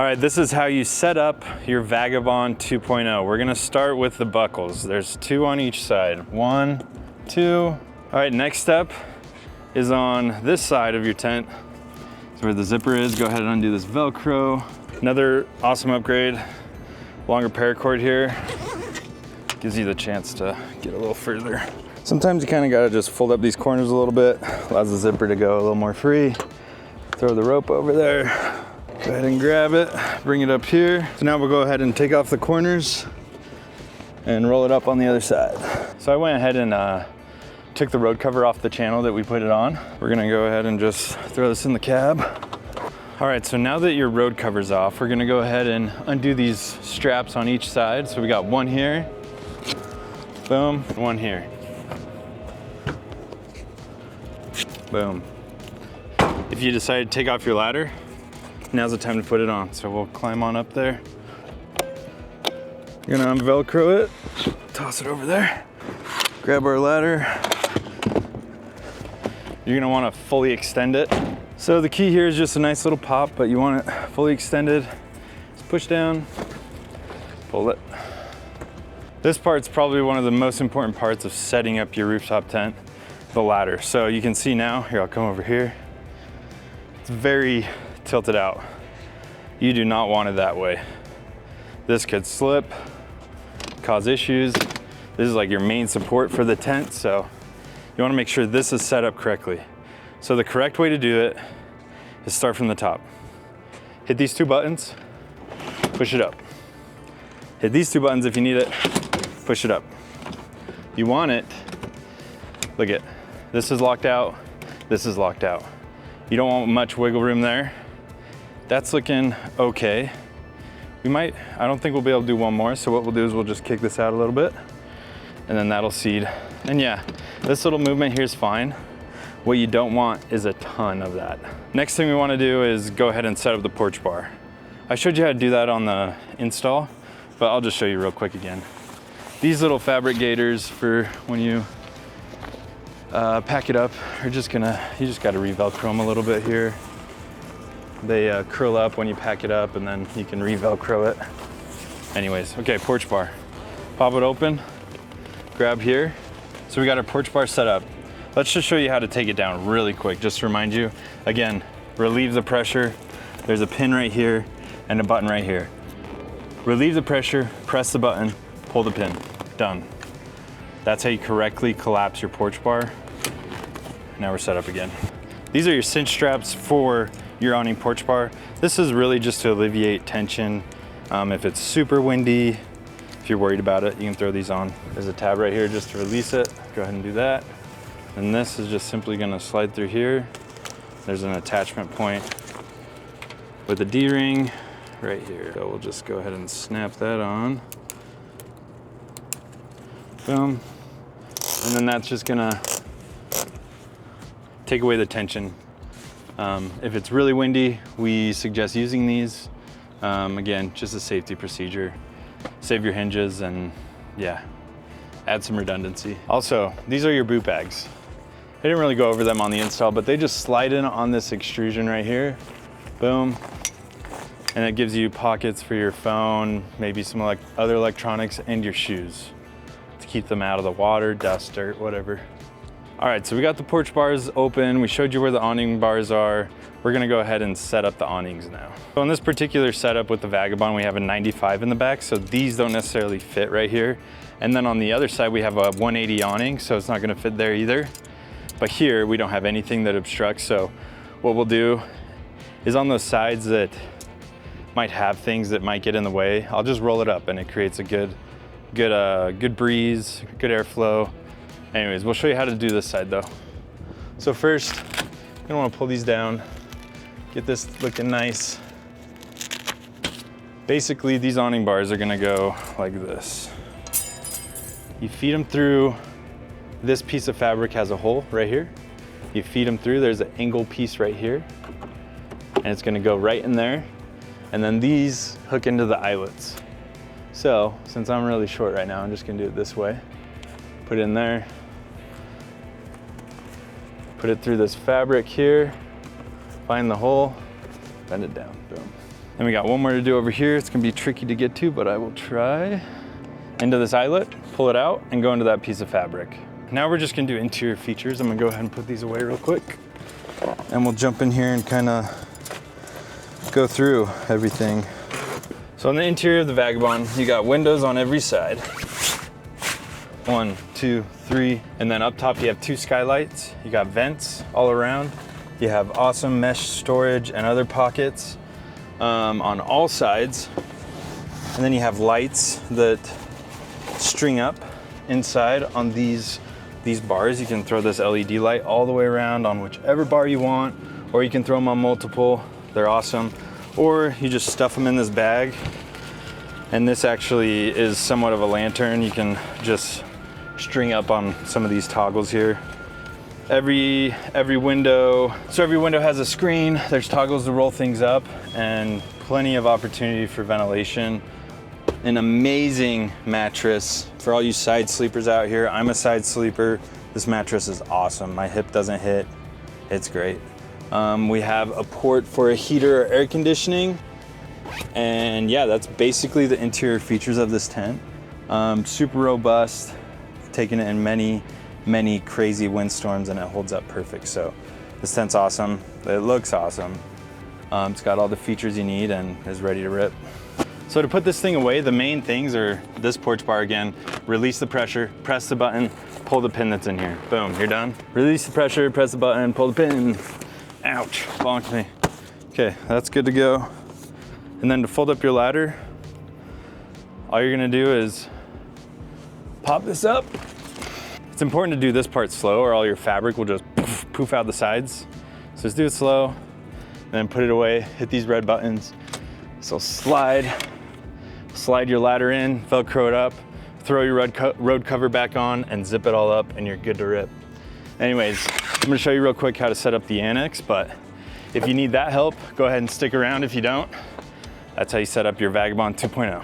All right, this is how you set up your Vagabond 2.0. We're gonna start with the buckles. There's 2 on each side. 1, 2. All right, next step is on this side of your tent. It's where the zipper is. Go ahead and undo this Velcro. Another awesome upgrade, longer paracord here. Gives you the chance to get a little further. Sometimes you kind of gotta just fold up these corners a little bit. Allows the zipper to go a little more free. Throw the rope over there. Go ahead and grab it, bring it up here. So now we'll go ahead and take off the corners and roll it up on the other side. So I went ahead and took the road cover off the channel that we put it on. We're gonna go ahead and just throw this in the cab. All right, so now that your road cover's off, we're gonna go ahead and undo these straps on each side. So we got one here, boom, one here. Boom. If you decide to take off your ladder, now's the time to put it on. So we'll climb on up there. We're gonna un-Velcro it, toss it over there, grab our ladder. You're gonna wanna fully extend it. So the key here is just a nice little pop, but you want it fully extended. Just push down, pull it. This part's probably one of the most important parts of setting up your rooftop tent, the ladder. So you can see now, here, I'll come over here. It's very tilted out. You do not want it that way. This could slip, cause issues. This is like your main support for the tent, so you wanna make sure this is set up correctly. So the correct way to do it is start from the top. Hit these 2 buttons, push it up. Hit these 2 buttons if you need it, push it up. You want it, look at, this is locked out, this is locked out. You don't want much wiggle room there. That's looking okay. I don't think we'll be able to do one more, so what we'll do is we'll just kick this out a little bit, and then that'll seat. And yeah, this little movement here is fine. What you don't want is a ton of that. Next thing we wanna do is go ahead and set up the porch bar. I showed you how to do that on the install, but I'll just show you real quick again. These little fabric gaiters for when you pack it up are you just gotta re-Velcro them a little bit here. They curl up when you pack it up, and then you can re-Velcro it. Anyways, okay, porch bar. Pop it open, grab here. So we got our porch bar set up. Let's just show you how to take it down really quick, just to remind you. Again, relieve the pressure. There's a pin right here and a button right here. Relieve the pressure, press the button, pull the pin, done. That's how you correctly collapse your porch bar. Now we're set up again. These are your cinch straps for your awning porch bar. This is really just to alleviate tension. If it's super windy, if you're worried about it, you can throw these on. There's a tab right here just to release it. Go ahead and do that. And this is just simply gonna slide through here. There's an attachment point with a D-ring right here. So we'll just go ahead and snap that on. Boom. And then that's just gonna take away the tension. If it's really windy, we suggest using these. Again, just a safety procedure. Save your hinges and yeah, add some redundancy. Also, these are your boot bags. I didn't really go over them on the install, but they just slide in on this extrusion right here. Boom. And it gives you pockets for your phone, maybe some other electronics, and your shoes to keep them out of the water, dust, dirt, whatever. All right, so we got the porch bars open. We showed you where the awning bars are. We're gonna go ahead and set up the awnings now. So in this particular setup with the Vagabond, we have a 95 in the back, so these don't necessarily fit right here. And then on the other side, we have a 180 awning, so it's not gonna fit there either. But here, we don't have anything that obstructs, so what we'll do is on those sides that might have things that might get in the way, I'll just roll it up and it creates a good breeze, good airflow. Anyways, we'll show you how to do this side though. So first, you're gonna wanna pull these down, get this looking nice. Basically, these awning bars are gonna go like this. You feed them through, this piece of fabric has a hole right here. You feed them through, there's an angle piece right here, and it's gonna go right in there. And then these hook into the eyelets. So, since I'm really short right now, I'm just gonna do it this way. Put it in there. Put it through this fabric here, find the hole, bend it down, boom. Then we got one more to do over here. It's gonna be tricky to get to, but I will try. Into this eyelet, pull it out, and go into that piece of fabric. Now we're just gonna do interior features. I'm gonna go ahead and put these away real quick. And we'll jump in here and kind of go through everything. So on the interior of the Vagabond, you got windows on every side. 1, 2, 3, and then up top you have 2 skylights. You got vents all around. You have awesome mesh storage and other pockets on all sides. And then you have lights that string up inside on these bars. You can throw this LED light all the way around on whichever bar you want, or you can throw them on multiple. They're awesome. Or you just stuff them in this bag. And this actually is somewhat of a lantern. You can just string up on some of these toggles here. Every window has a screen. There's toggles to roll things up and plenty of opportunity for ventilation. An amazing mattress for all you side sleepers out here. I'm a side sleeper. This mattress is awesome. My hip doesn't hit. It's great. We have a port for a heater or air conditioning. And yeah, that's basically the interior features of this tent. Super robust, taken it in many crazy windstorms, and it holds up perfect. So this tent's awesome. It looks awesome. It's got all the features you need and is ready to rip. So to put this thing away, the main things are this porch bar again. Release the pressure, press the button, pull the pin that's in here. Boom, you're done. Release the pressure, press the button, pull the pin. Ouch, bonked me. Okay, that's good to go. And then to fold up your ladder, all you're gonna do is pop this up. It's important to do this part slow or all your fabric will just poof out the sides. So just do it slow, and then put it away, hit these red buttons. So slide your ladder in, Velcro it up, throw your road cover back on, and zip it all up, and you're good to rip. Anyways, I'm gonna show you real quick how to set up the annex, but if you need that help, go ahead and stick around. If you don't, that's how you set up your Vagabond 2.0.